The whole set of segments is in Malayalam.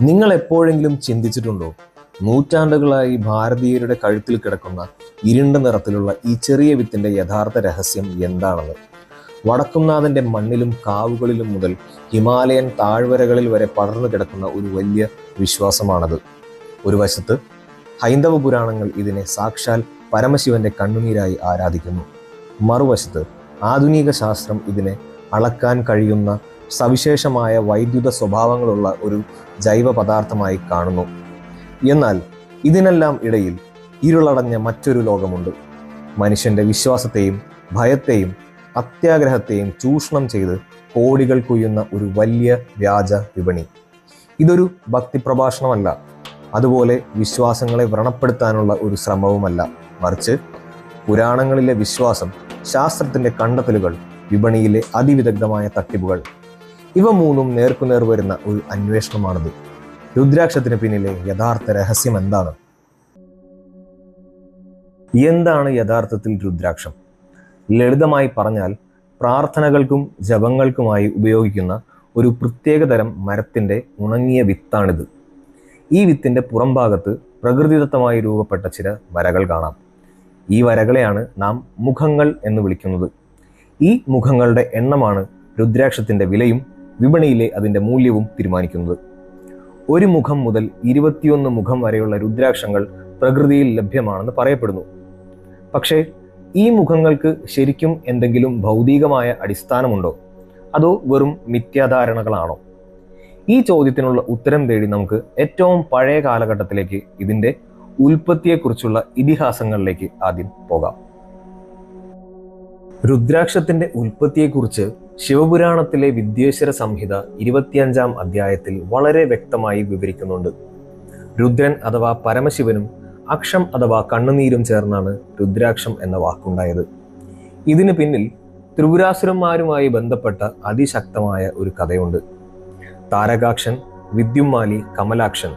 നിങ്ങൾ എപ്പോഴെങ്കിലും ചിന്തിച്ചിട്ടുണ്ടോ, നൂറ്റാണ്ടുകളായി ഭാരതീയരുടെ കഴുത്തിൽ കിടക്കുന്ന ഇരുണ്ട നിറത്തിലുള്ള ഈ ചെറിയ വിത്തിന്റെ യഥാർത്ഥ രഹസ്യം എന്താണെന്ന്? വടക്കുംനാഥന്റെ മണ്ണിലും കാവുകളിലും മുതൽ ഹിമാലയൻ താഴ്വരകളിൽ വരെ പടർന്നു കിടക്കുന്ന ഒരു വലിയ വിശ്വാസമാണത്. ഒരു വശത്ത് ഹൈന്ദവ പുരാണങ്ങൾ ഇതിനെ സാക്ഷാൽ പരമശിവന്റെ കണ്ണുനീരായി ആരാധിക്കുന്നു. മറുവശത്ത് ആധുനിക ശാസ്ത്രം ഇതിനെ അളക്കാൻ കഴിയുന്ന സവിശേഷമായ വൈദ്യുത സ്വഭാവങ്ങളുള്ള ഒരു ജൈവ പദാർത്ഥമായി കാണുന്നു. എന്നാൽ ഇതിനെല്ലാം ഇടയിൽ ഇരുളടഞ്ഞ മറ്റൊരു ലോകമുണ്ട്. മനുഷ്യന്റെ വിശ്വാസത്തെയും ഭയത്തെയും അത്യാഗ്രഹത്തെയും ചൂഷണം ചെയ്ത് കോടികൾ കൊയ്യുന്ന ഒരു വലിയ വ്യാജ വിപണി. ഇതൊരു ഭക്തി പ്രഭാഷണമല്ല, അതുപോലെ വിശ്വാസങ്ങളെ വ്രണപ്പെടുത്താനുള്ള ഒരു ശ്രമവുമല്ല. മറിച്ച് പുരാണങ്ങളിലെ വിശ്വാസം, ശാസ്ത്രത്തിന്റെ കണ്ടെത്തലുകൾ, വിപണിയിലെ അതിവിദഗ്ധമായ തട്ടിപ്പുകൾ, ഇവ മൂന്നും നേർക്കുനേർ വരുന്ന ഒരു അന്വേഷണമാണിത്. രുദ്രാക്ഷത്തിന് പിന്നിലെ യഥാർത്ഥ രഹസ്യം എന്താണ്? എന്താണ് യഥാർത്ഥത്തിൽ രുദ്രാക്ഷം? ലളിതമായി പറഞ്ഞാൽ, പ്രാർത്ഥനകൾക്കും ജപങ്ങൾക്കുമായി ഉപയോഗിക്കുന്ന ഒരു പ്രത്യേകതരം മരത്തിന്റെ ഉണങ്ങിയ വിത്താണിത്. ഈ വിത്തിന്റെ പുറംഭാഗത്ത് പ്രകൃതിദത്തമായി രൂപപ്പെട്ട ചില വരകൾ കാണാം. ഈ വരകളെയാണ് നാം മുഖങ്ങൾ എന്ന് വിളിക്കുന്നത്. ഈ മുഖങ്ങളുടെ എണ്ണമാണ് രുദ്രാക്ഷത്തിന്റെ വിലയും വിപണിയിലെ അതിന്റെ മൂല്യവും തീരുമാനിക്കുന്നത്. ഒരു മുഖം മുതൽ 21 മുഖം വരെയുള്ള രുദ്രാക്ഷങ്ങൾ പ്രകൃതിയിൽ ലഭ്യമാണെന്ന് പറയപ്പെടുന്നു. പക്ഷേ ഈ മുഖങ്ങൾക്ക് ശരിക്കും എന്തെങ്കിലും ഭൗതികമായ അടിസ്ഥാനമുണ്ടോ, അതോ വെറും മിഥ്യാധാരണകളാണോ? ഈ ചോദ്യത്തിനുള്ള ഉത്തരം തേടി നമുക്ക് ഏറ്റവും പഴയ കാലഘട്ടത്തിലേക്ക്, ഇതിന്റെ ഉൽപ്പത്തിയെക്കുറിച്ചുള്ള ഇതിഹാസങ്ങളിലേക്ക് ആദ്യം പോകാം. രുദ്രാക്ഷത്തിന്റെ ഉൽപ്പത്തിയെക്കുറിച്ച് ശിവപുരാണത്തിലെ വിദ്വേശ്വര സംഹിത 25-ാം അധ്യായത്തിൽ വളരെ വ്യക്തമായി വിവരിക്കുന്നുണ്ട്. രുദ്രൻ അഥവാ പരമശിവനും അക്ഷം അഥവാ കണ്ണുനീരും ചേർന്നാണ് രുദ്രാക്ഷം എന്ന വാക്കുണ്ടായത്. ഇതിന് പിന്നിൽ ത്രിപുരാസുരന്മാരുമായി ബന്ധപ്പെട്ട അതിശക്തമായ ഒരു കഥയുണ്ട്. താരകാക്ഷൻ, വിദ്യുമ്മാലി, കമലാക്ഷൻ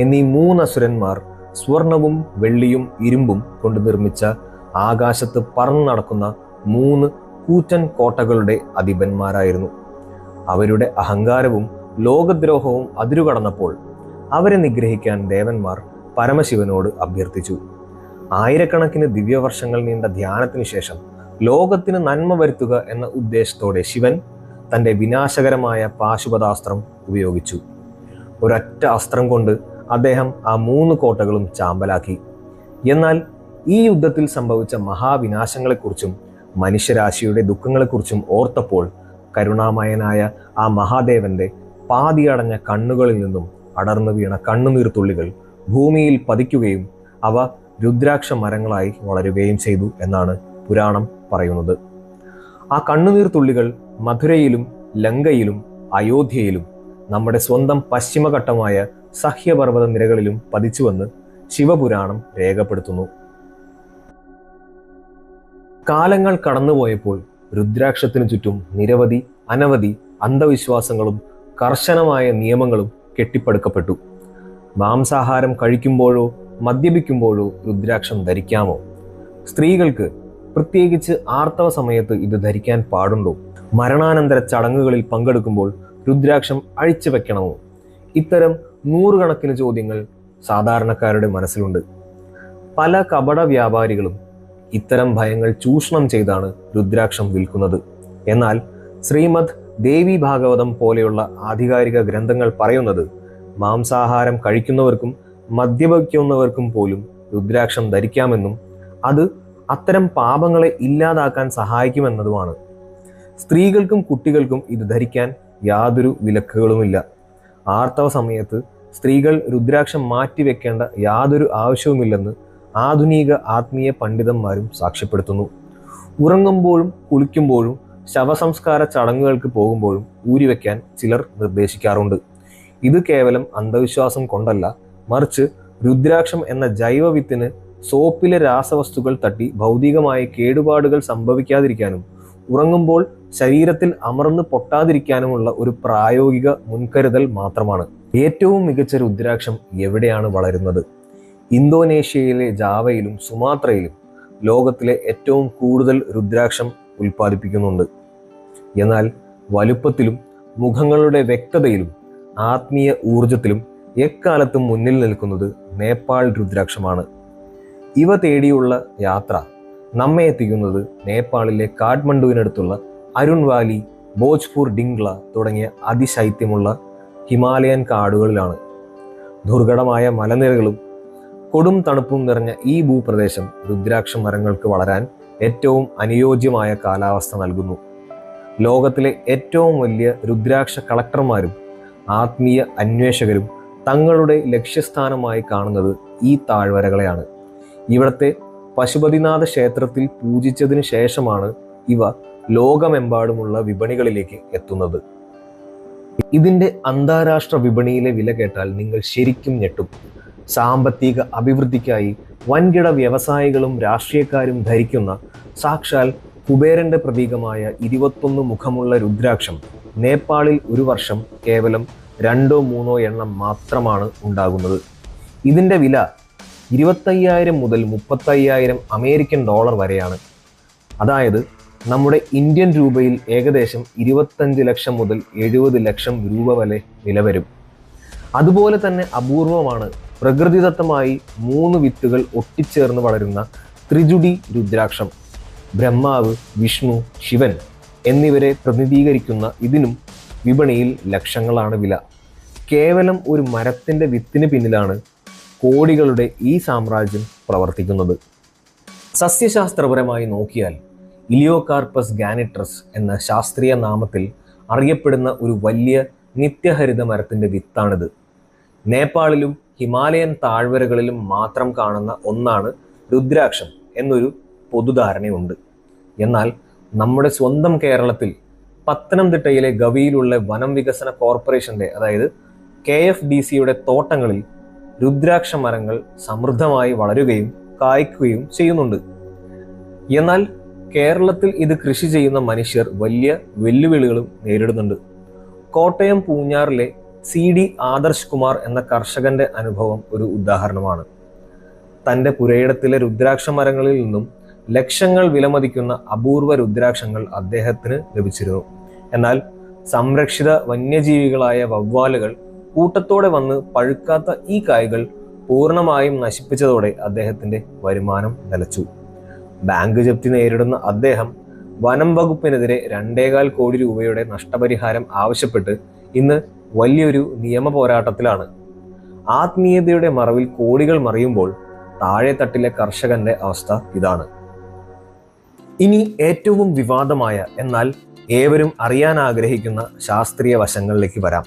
എന്നീ 3 അസുരന്മാർ സ്വർണവും വെള്ളിയും ഇരുമ്പും കൊണ്ട് നിർമ്മിച്ച ആകാശത്ത് പറന്നു നടക്കുന്ന 3 കൂറ്റൻ കോട്ടകളുടെ അധിപന്മാരായിരുന്നു. അവരുടെ അഹങ്കാരവും ലോകദ്രോഹവും അതിരുകടന്നപ്പോൾ അവരെ നിഗ്രഹിക്കാൻ ദേവന്മാർ പരമശിവനോട് അഭ്യർത്ഥിച്ചു. ആയിരക്കണക്കിന് ദിവ്യവർഷങ്ങൾ നീണ്ട ധ്യാനത്തിനു ശേഷം ലോകത്തിന് നന്മ വരുത്തുക എന്ന ഉദ്ദേശത്തോടെ ശിവൻ തന്റെ വിനാശകരമായ പാശുപതാസ്ത്രം ഉപയോഗിച്ചു. ഒരൊറ്റ അസ്ത്രം കൊണ്ട് അദ്ദേഹം ആ 3 കോട്ടകളും ചാമ്പലാക്കി. എന്നാൽ ഈ യുദ്ധത്തിൽ സംഭവിച്ച മഹാവിനാശങ്ങളെക്കുറിച്ചും മനുഷ്യരാശിയുടെ ദുഃഖങ്ങളെക്കുറിച്ചും ഓർത്തപ്പോൾ കരുണാമയനായ ആ മഹാദേവന്റെ പാതിയടഞ്ഞ കണ്ണുകളിൽ നിന്നും അടർന്നു വീണ കണ്ണുനീർ തുള്ളികൾ ഭൂമിയിൽ പതിക്കുകയും അവ രുദ്രാക്ഷ മരങ്ങളായി വളരുകയും ചെയ്തു എന്നാണ് പുരാണം പറയുന്നത്. ആ കണ്ണുനീർ തുള്ളികൾ മധുരയിലും ലങ്കയിലും അയോധ്യയിലും നമ്മുടെ സ്വന്തം പശ്ചിമഘട്ടമായ സഹ്യപർവ്വത നിരകളിലും പതിച്ചുവെന്ന് ശിവപുരാണം രേഖപ്പെടുത്തുന്നു. കാലങ്ങൾ കടന്നുപോയപ്പോൾ രുദ്രാക്ഷത്തിനു ചുറ്റും അനവധി അന്ധവിശ്വാസങ്ങളും കർശനമായ നിയമങ്ങളും കെട്ടിപ്പടുക്കപ്പെട്ടു. മാംസാഹാരം കഴിക്കുമ്പോഴോ മദ്യപിക്കുമ്പോഴോ രുദ്രാക്ഷം ധരിക്കാമോ? സ്ത്രീകൾക്ക്, പ്രത്യേകിച്ച് ആർത്തവ സമയത്ത് ഇത് ധരിക്കാൻ പാടുണ്ടോ? മരണാനന്തര ചടങ്ങുകളിൽ പങ്കെടുക്കുമ്പോൾ രുദ്രാക്ഷം അഴിച്ചു വെക്കണമോ? ഇത്തരം നൂറുകണക്കിന് ചോദ്യങ്ങൾ സാധാരണക്കാരുടെ മനസ്സിലുണ്ട്. പല കപട വ്യാപാരികളും ഇത്തരം ഭയങ്ങൾ ചൂഷണം ചെയ്താണ് രുദ്രാക്ഷം വിൽക്കുന്നത്. എന്നാൽ ശ്രീമദ് ദേവി ഭാഗവതം പോലെയുള്ള ആധികാരിക ഗ്രന്ഥങ്ങൾ പറയുന്നത് മാംസാഹാരം കഴിക്കുന്നവർക്കും മദ്യപിക്കുന്നവർക്കും പോലും രുദ്രാക്ഷം ധരിക്കാമെന്നും അത് അത്തരം പാപങ്ങളെ ഇല്ലാതാക്കാൻ സഹായിക്കുമെന്നതുമാണ്. സ്ത്രീകൾക്കും കുട്ടികൾക്കും ഇത് ധരിക്കാൻ യാതൊരു വിലക്കുകളുമില്ല. ആർത്തവ സമയത്ത് സ്ത്രീകൾ രുദ്രാക്ഷം മാറ്റിവെക്കേണ്ട യാതൊരു ആവശ്യവുമില്ലെന്ന് ആധുനിക ആത്മീയ പണ്ഡിതന്മാരും സാക്ഷ്യപ്പെടുത്തുന്നു. ഉറങ്ങുമ്പോഴും കുളിക്കുമ്പോഴും ശവസംസ്കാര ചടങ്ങുകൾക്ക് പോകുമ്പോഴും ഊരിവെക്കാൻ ചിലർ നിർദ്ദേശിക്കാറുണ്ട്. ഇത് കേവലം അന്ധവിശ്വാസം കൊണ്ടല്ല, മറിച്ച് രുദ്രാക്ഷം എന്ന ജൈവവിത്തിന് സോപ്പിലെ രാസവസ്തുക്കൾ തട്ടി ഭൗതികമായ കേടുപാടുകൾ സംഭവിക്കാതിരിക്കാനും ഉറങ്ങുമ്പോൾ ശരീരത്തിൽ അമർന്ന് പൊട്ടാതിരിക്കാനുമുള്ള ഒരു പ്രായോഗിക മുൻകരുതൽ മാത്രമാണ്. ഏറ്റവും മികച്ച രുദ്രാക്ഷം എവിടെയാണ് വളരുന്നത്? ഇന്തോനേഷ്യയിലെ ജാവയിലും സുമാത്രയിലും ലോകത്തിലെ ഏറ്റവും കൂടുതൽ രുദ്രാക്ഷം ഉൽപ്പാദിപ്പിക്കുന്നുണ്ട്. എന്നാൽ വലുപ്പത്തിലും മുഖങ്ങളുടെ വ്യക്തതയിലും ആത്മീയ ഊർജത്തിലും എക്കാലത്തും മുന്നിൽ നിൽക്കുന്നത് നേപ്പാൾ രുദ്രാക്ഷമാണ്. ഇവ തേടിയുള്ള യാത്ര നമ്മെ എത്തിക്കുന്നത് നേപ്പാളിലെ കാഠ്മണ്ഡുവിനടുത്തുള്ള അരുൺ വാലി, ഭോജ്പൂർ ഡിംഗ്ല തുടങ്ങിയ അതിശൈത്യമുള്ള ഹിമാലയൻ കാടുകളിലാണ്. ദുർഘടമായ മലനിരകളും കൊടും തണുപ്പും നിറഞ്ഞ ഈ ഭൂപ്രദേശം രുദ്രാക്ഷ മരങ്ങൾക്ക് വളരാൻ ഏറ്റവും അനുയോജ്യമായ കാലാവസ്ഥ നൽകുന്നു. ലോകത്തിലെ ഏറ്റവും വലിയ രുദ്രാക്ഷ കളക്ടർമാരും ആത്മീയ അന്വേഷകരും തങ്ങളുടെ ലക്ഷ്യസ്ഥാനമായി കാണുന്നത് ഈ താഴ്വരകളെയാണ്. ഇവിടുത്തെ പശുപതിനാഥ ക്ഷേത്രത്തിൽ പൂജിച്ചതിന് ശേഷമാണ് ഇവ ലോകമെമ്പാടുമുള്ള വിപണികളിലേക്ക് എത്തുന്നത്. ഇതിന്റെ അന്താരാഷ്ട്ര വിപണിയിലെ വില കേട്ടാൽ നിങ്ങൾ ശരിക്കും ഞെട്ടും. സാമ്പത്തിക അഭിവൃദ്ധിക്കായി വൻകിട വ്യവസായികളും രാഷ്ട്രീയക്കാരും ധരിക്കുന്ന സാക്ഷാൽ കുബേരന്റെ പ്രതീകമായ 21 മുഖമുള്ള രുദ്രാക്ഷം നേപ്പാളിൽ ഒരു വർഷം കേവലം 2-3 എണ്ണം മാത്രമാണ് ഉണ്ടാകുന്നത്. ഇതിന്റെ വില 25,000 മുതൽ 35,000 അമേരിക്കൻ ഡോളർ വരെയാണ്. അതായത് നമ്മുടെ ഇന്ത്യൻ രൂപയിൽ ഏകദേശം 25 ലക്ഷം മുതൽ 70 ലക്ഷം രൂപ വരെ വില വരും. അതുപോലെ തന്നെ അപൂർവമാണ് പ്രകൃതിദത്തമായി 3 വിത്തുകൾ ഒട്ടിച്ചേർന്ന് വളരുന്ന ത്രിജുടി രുദ്രാക്ഷം. ബ്രഹ്മാവ്, വിഷ്ണു, ശിവൻ എന്നിവരെ പ്രതിനിധീകരിക്കുന്ന ഇതിനും വിപണിയിൽ ലക്ഷങ്ങളാണ് വില. കേവലം ഒരു മരത്തിൻ്റെ വിത്തിന് പിന്നിലാണ് കോടികളുടെ ഈ സാമ്രാജ്യം പ്രവർത്തിക്കുന്നത്. സസ്യശാസ്ത്രപരമായി നോക്കിയാൽ ഇലിയോകാർപ്പസ് ഗാനിട്രസ് എന്ന ശാസ്ത്രീയ നാമത്തിൽ അറിയപ്പെടുന്ന ഒരു വലിയ നിത്യഹരിത മരത്തിൻ്റെ വിത്താണിത്. നേപ്പാളിലും ഹിമാലയൻ താഴ്വരകളിലും മാത്രം കാണുന്ന ഒന്നാണ് രുദ്രാക്ഷം എന്നൊരു പൊതുധാരണയുണ്ട്. എന്നാൽ നമ്മുടെ സ്വന്തം കേരളത്തിൽ പത്തനംതിട്ടയിലെ ഗവിയിലുള്ള വനം വികസന കോർപ്പറേഷന്റെ അതായത് KFDCയുടെ തോട്ടങ്ങളിൽ രുദ്രാക്ഷ മരങ്ങൾ സമൃദ്ധമായി വളരുകയും കായ്ക്കുകയും ചെയ്യുന്നുണ്ട്. എന്നാൽ കേരളത്തിൽ ഇത് കൃഷി ചെയ്യുന്ന മനുഷ്യർ വലിയ വെല്ലുവിളികളും നേരിടുന്നുണ്ട്. കോട്ടയം പൂഞ്ഞാറിലെ CD ആദർശ് കുമാർ എന്ന കർഷകന്റെ അനുഭവം ഒരു ഉദാഹരണമാണ്. തൻ്റെ പുരയിടത്തിലെ രുദ്രാക്ഷ മരങ്ങളിൽ നിന്നും ലക്ഷങ്ങൾ വിലമതിക്കുന്ന അപൂർവ രുദ്രാക്ഷങ്ങൾ അദ്ദേഹത്തിന് ലഭിച്ചിരുന്നു. എന്നാൽ സംരക്ഷിത വന്യജീവികളായ വവ്വാലുകൾ കൂട്ടത്തോടെ വന്ന് പഴുക്കാത്ത ഈ കായ്കൾ പൂർണ്ണമായും നശിപ്പിച്ചതോടെ അദ്ദേഹത്തിന്റെ വരുമാനം നിലച്ചു. ബാങ്ക് ജപ്തി നേരിടുന്ന അദ്ദേഹം വനം വകുപ്പിനെതിരെ 2.25 കോടി രൂപയുടെ നഷ്ടപരിഹാരം ആവശ്യപ്പെട്ട് ഇന്ന് വലിയൊരു നിയമ പോരാട്ടത്തിലാണ്. ആത്മീയതയുടെ മറവിൽ കോടികൾ മറിയുമ്പോൾ താഴെത്തട്ടിലെ കർഷകന്റെ അവസ്ഥ ഇതാണ്. ഇനി ഏറ്റവും വിവാദമായ എന്നാൽ ഏവരും അറിയാൻ ആഗ്രഹിക്കുന്ന ശാസ്ത്രീയ വശങ്ങളിലേക്ക് വരാം.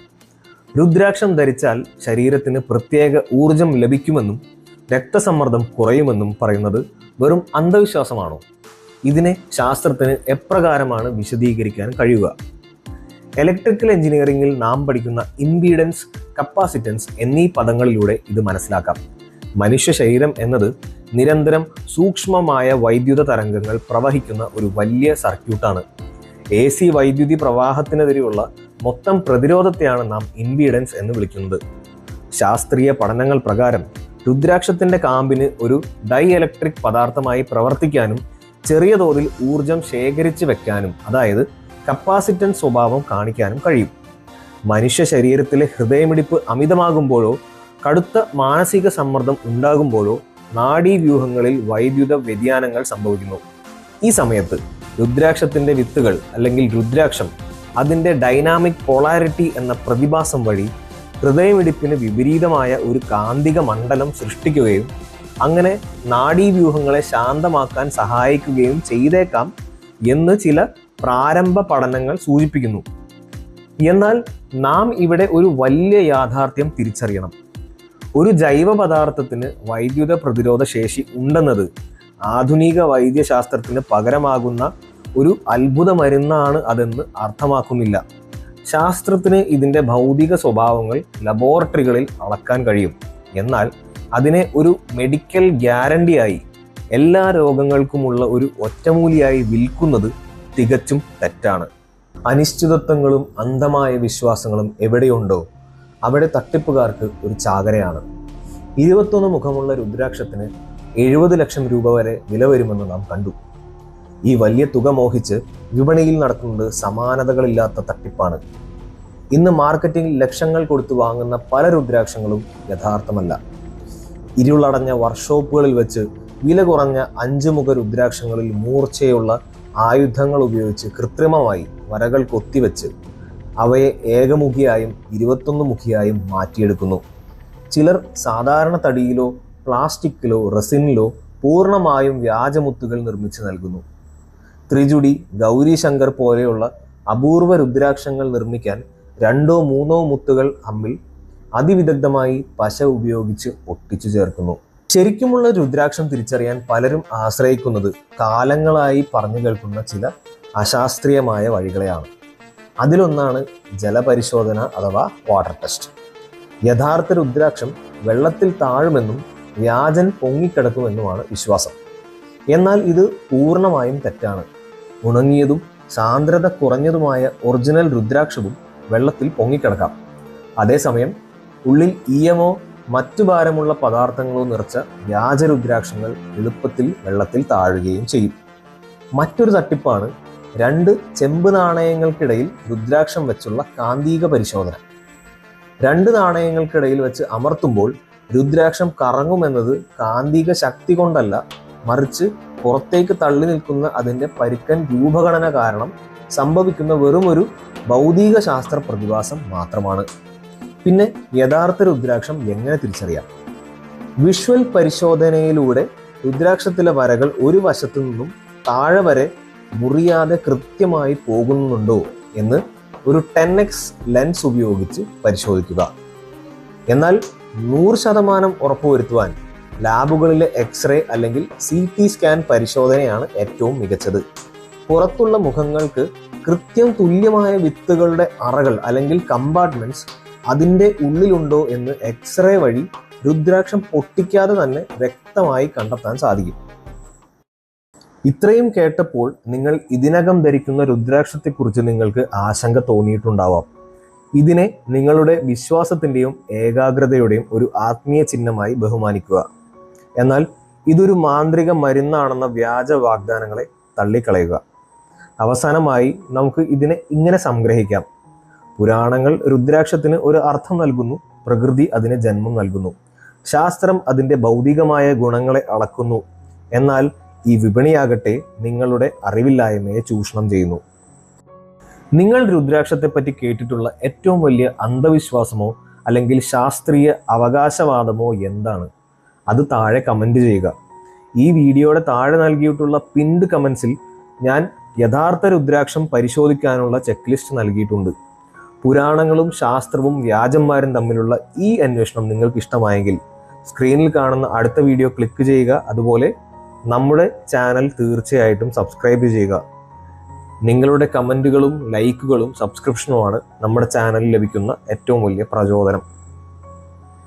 രുദ്രാക്ഷം ധരിച്ചാൽ ശരീരത്തിന് പ്രത്യേക ഊർജം ലഭിക്കുമെന്നും രക്തസമ്മർദ്ദം കുറയുമെന്നും പറയുന്നത് വെറും അന്ധവിശ്വാസമാണോ? ഇതിനെ ശാസ്ത്രത്തിന് എപ്രകാരമാണ് വിശദീകരിക്കാൻ കഴിയുക? ഇലക്ട്രിക്കൽ എഞ്ചിനീയറിംഗിൽ നാം പഠിക്കുന്ന ഇംപീഡൻസ്, കപ്പാസിറ്റൻസ് എന്നീ പദങ്ങളിലൂടെ ഇത് മനസ്സിലാക്കാം. മനുഷ്യ ശരീരം എന്നത് നിരന്തരം സൂക്ഷ്മമായ വൈദ്യുത തരംഗങ്ങൾ പ്രവഹിക്കുന്ന ഒരു വലിയ സർക്യൂട്ടാണ്. AC വൈദ്യുതി പ്രവാഹത്തിനെതിരെയുള്ള മൊത്തം പ്രതിരോധത്തെയാണ് നാം ഇംപീഡൻസ് എന്ന് വിളിക്കുന്നത്. ശാസ്ത്രീയ പഠനങ്ങൾ പ്രകാരം രുദ്രാക്ഷത്തിന്റെ കാമ്പിന് ഒരു ഡൈ ഇലക്ട്രിക് പദാർത്ഥമായി പ്രവർത്തിക്കാനും ചെറിയ തോതിൽ ഊർജം ശേഖരിച്ച് വെക്കാനും അതായത് കപ്പാസിറ്റൻസ് സ്വഭാവം കാണിക്കാനും കഴിയും. മനുഷ്യ ശരീരത്തിലെ ഹൃദയമിടിപ്പ് അമിതമാകുമ്പോഴോ കടുത്ത മാനസിക സമ്മർദ്ദം ഉണ്ടാകുമ്പോഴോ നാഡീവ്യൂഹങ്ങളിൽ വൈദ്യുത വ്യതിയാനങ്ങൾ സംഭവിക്കുന്നു. ഈ സമയത്ത് രുദ്രാക്ഷത്തിന്റെ വിത്തുകൾ അല്ലെങ്കിൽ രുദ്രാക്ഷം അതിൻ്റെ ഡൈനാമിക് പോളാരിറ്റി എന്ന പ്രതിഭാസം വഴി ഹൃദയമിടിപ്പിന് വിപരീതമായ ഒരു കാന്തിക മണ്ഡലം സൃഷ്ടിക്കുകയും അങ്ങനെ നാഡീവ്യൂഹങ്ങളെ ശാന്തമാക്കാൻ സഹായിക്കുകയും ചെയ്തേക്കാം എന്ന് ചില പ്രാരംഭ പഠനങ്ങൾ സൂചിപ്പിക്കുന്നു. എന്നാൽ നാം ഇവിടെ ഒരു വലിയ യാഥാർത്ഥ്യം തിരിച്ചറിയണം. ഒരു ജൈവ പദാർത്ഥത്തിന് വൈദ്യുത പ്രതിരോധ ശേഷി ഉണ്ടെന്നത് ആധുനിക വൈദ്യശാസ്ത്രത്തിന് പകരമാകുന്ന ഒരു അത്ഭുത മരുന്നാണ് അതെന്ന് അർത്ഥമാക്കുന്നില്ല. ശാസ്ത്രത്തിന് ഇതിൻ്റെ ഭൗതിക സ്വഭാവങ്ങൾ ലബോറട്ടറികളിൽ അളക്കാൻ കഴിയും. എന്നാൽ അതിനെ ഒരു മെഡിക്കൽ ഗ്യാരണ്ടിയായി എല്ലാ രോഗങ്ങൾക്കുമുള്ള ഒരു ഒറ്റമൂലിയായി വിൽക്കുന്നത് തികച്ചും തെറ്റാണ്. അനിശ്ചിതത്വങ്ങളും അന്ധമായ വിശ്വാസങ്ങളും എവിടെയുണ്ടോ അവിടെ തട്ടിപ്പുകാർക്ക് ഒരു ചാകരയാണ്. 21 മുഖമുള്ള രുദ്രാക്ഷത്തിന് 70 ലക്ഷം രൂപ വരെ വില വരുമെന്ന് നാം കണ്ടു. ഈ വലിയ തുക മോഹിച്ച് വിപണിയിൽ നടക്കുന്നത് സമാനതകളില്ലാത്ത തട്ടിപ്പാണ്. ഇന്ന് മാർക്കറ്റിംഗ് ലക്ഷങ്ങൾ കൊടുത്തു വാങ്ങുന്ന പല രുദ്രാക്ഷങ്ങളും യഥാർത്ഥമല്ല. ഇരുളടഞ്ഞ വർക്ക്ഷോപ്പുകളിൽ വെച്ച് വില കുറഞ്ഞ 5 മുഖ രുദ്രാക്ഷങ്ങളിൽ മൂർച്ചയുള്ള ആയുധങ്ങൾ ഉപയോഗിച്ച് കൃത്രിമമായി വരകൾ കൊത്തിവെച്ച് അവയെ ഏകമുഖിയായും 21 മുഖിയായും മാറ്റിയെടുക്കുന്നു. ചിലർ സാധാരണ തടിയിലോ പ്ലാസ്റ്റിക്കിലോ റെസിനിലോ പൂർണ്ണമായും വ്യാജമുത്തുകൾ നിർമ്മിച്ച് നൽകുന്നു. ത്രിജുടി, ഗൗരി ശങ്കർ പോലെയുള്ള അപൂർവ രുദ്രാക്ഷങ്ങൾ നിർമ്മിക്കാൻ 2 or 3 മുത്തുകൾ തമ്മിൽ അതിവിദഗ്ധമായി പശ ഉപയോഗിച്ച് ഒട്ടിച്ചു ചേർക്കുന്നു. ശരിക്കുമുള്ള രുദ്രാക്ഷം തിരിച്ചറിയാൻ പലരും ആശ്രയിക്കുന്നത് കാലങ്ങളായി പറഞ്ഞു കേൾക്കുന്ന ചില അശാസ്ത്രീയമായ വഴികളെയാണ്. അതിലൊന്നാണ് ജലപരിശോധന അഥവാ വാട്ടർ ടെസ്റ്റ്. യഥാർത്ഥ രുദ്രാക്ഷം വെള്ളത്തിൽ താഴുമെന്നും വ്യാജൻ പൊങ്ങിക്കിടക്കുമെന്നുമാണ് വിശ്വാസം. എന്നാൽ ഇത് പൂർണ്ണമായും തെറ്റാണ്. ഉണങ്ങിയതും സാന്ദ്രത കുറഞ്ഞതുമായ ഒറിജിനൽ രുദ്രാക്ഷവും വെള്ളത്തിൽ പൊങ്ങിക്കിടക്കാം. അതേസമയം ഉള്ളിൽ ഈയമോ മറ്റു ഭാരമുള്ള പദാർത്ഥങ്ങളോ നിറച്ച വ്യാജ രുദ്രാക്ഷങ്ങൾ എളുപ്പത്തിൽ വെള്ളത്തിൽ താഴുകയും ചെയ്യും. മറ്റൊരു തട്ടിപ്പാണ് 2 ചെമ്പ് നാണയങ്ങൾക്കിടയിൽ രുദ്രാക്ഷം വെച്ചുള്ള കാന്തിക പരിശോധന. 2 നാണയങ്ങൾക്കിടയിൽ വെച്ച് അമർത്തുമ്പോൾ രുദ്രാക്ഷം കറങ്ങുമെന്നത് കാന്തിക ശക്തി കൊണ്ടല്ല, മറിച്ച് പുറത്തേക്ക് തള്ളി നിൽക്കുന്ന അതിൻ്റെ പരുക്കൻ രൂപഘടന കാരണം സംഭവിക്കുന്ന വെറുമൊരു ഭൗതിക ശാസ്ത്ര പ്രതിഭാസം മാത്രമാണ്. പിന്നെ യഥാർത്ഥ രുദ്രാക്ഷം എങ്ങനെ തിരിച്ചറിയാം? വിഷ്വൽ പരിശോധനയിലൂടെ രുദ്രാക്ഷത്തിലെ വരകൾ ഒരു വശത്തു നിന്നും താഴെ വരെ മുറിയാതെ കൃത്യമായി പോകുന്നുണ്ടോ എന്ന് ഒരു 10x ലെൻസ് ഉപയോഗിച്ച് പരിശോധിക്കുക. എന്നാൽ 100% ഉറപ്പുവരുത്തുവാൻ ലാബുകളിലെ എക്സ്റേ അല്ലെങ്കിൽ CT സ്കാൻ പരിശോധനയാണ് ഏറ്റവും മികച്ചത്. പുറത്തുള്ള മുഖങ്ങൾക്ക് കൃത്യം തുല്യമായ വിത്തുകളുടെ അറകൾ അല്ലെങ്കിൽ കമ്പാർട്ട്മെന്റ്സ് അതിൻ്റെ ഉള്ളിലുണ്ടോ എന്ന് എക്സ്റേ വഴി രുദ്രാക്ഷം പൊട്ടിക്കാതെ തന്നെ വ്യക്തമായി കണ്ടെത്താൻ സാധിക്കും. ഇത്രയും കേട്ടപ്പോൾ നിങ്ങൾ ഇതിനകം ധരിക്കുന്ന രുദ്രാക്ഷത്തെക്കുറിച്ച് നിങ്ങൾക്ക് ആശങ്ക തോന്നിയിട്ടുണ്ടാവാം. ഇതിനെ നിങ്ങളുടെ വിശ്വാസത്തിൻ്റെയും ഏകാഗ്രതയുടെയും ഒരു ആത്മീയ ചിഹ്നമായി ബഹുമാനിക്കുക. എന്നാൽ ഇതൊരു മാന്ത്രിക മരുന്നാണെന്ന വ്യാജ വാഗ്ദാനങ്ങളെ തള്ളിക്കളയുക. അവസാനമായി നമുക്ക് ഇതിനെ ഇങ്ങനെ സംഗ്രഹിക്കാം. പുരാണങ്ങൾ രുദ്രാക്ഷത്തിന് ഒരു അർത്ഥം നൽകുന്നു, പ്രകൃതി അതിന് ജന്മം നൽകുന്നു, ശാസ്ത്രം അതിൻ്റെ ഭൗതികമായ ഗുണങ്ങളെ അളക്കുന്നു. എന്നാൽ ഈ വിപണിയാകട്ടെ നിങ്ങളുടെ അറിവില്ലായ്മയെ ചൂഷണം ചെയ്യുന്നു. നിങ്ങൾ രുദ്രാക്ഷത്തെപ്പറ്റി കേട്ടിട്ടുള്ള ഏറ്റവും വലിയ അന്ധവിശ്വാസമോ അല്ലെങ്കിൽ ശാസ്ത്രീയ അവകാശവാദമോ എന്താണ്? അത് താഴെ കമൻറ്റ് ചെയ്യുക. ഈ വീഡിയോയുടെ താഴെ നൽകിയിട്ടുള്ള പിൻഡ് കമൻസിൽ ഞാൻ യഥാർത്ഥ രുദ്രാക്ഷം പരിശോധിക്കാനുള്ള ചെക്ക് ലിസ്റ്റ് നൽകിയിട്ടുണ്ട്. പുരാണങ്ങളും ശാസ്ത്രവും വ്യാജന്മാരും തമ്മിലുള്ള ഈ അന്വേഷണം നിങ്ങൾക്ക് ഇഷ്ടമായെങ്കിൽ സ്ക്രീനിൽ കാണുന്ന അടുത്ത വീഡിയോ ക്ലിക്ക് ചെയ്യുക. അതുപോലെ നമ്മുടെ ചാനൽ തീർച്ചയായിട്ടും സബ്സ്ക്രൈബ് ചെയ്യുക. നിങ്ങളുടെ കമൻറ്റുകളും ലൈക്കുകളും സബ്സ്ക്രിപ്ഷനുമാണ് നമ്മുടെ ചാനലിൽ ലഭിക്കുന്ന ഏറ്റവും വലിയ പ്രചോദനം.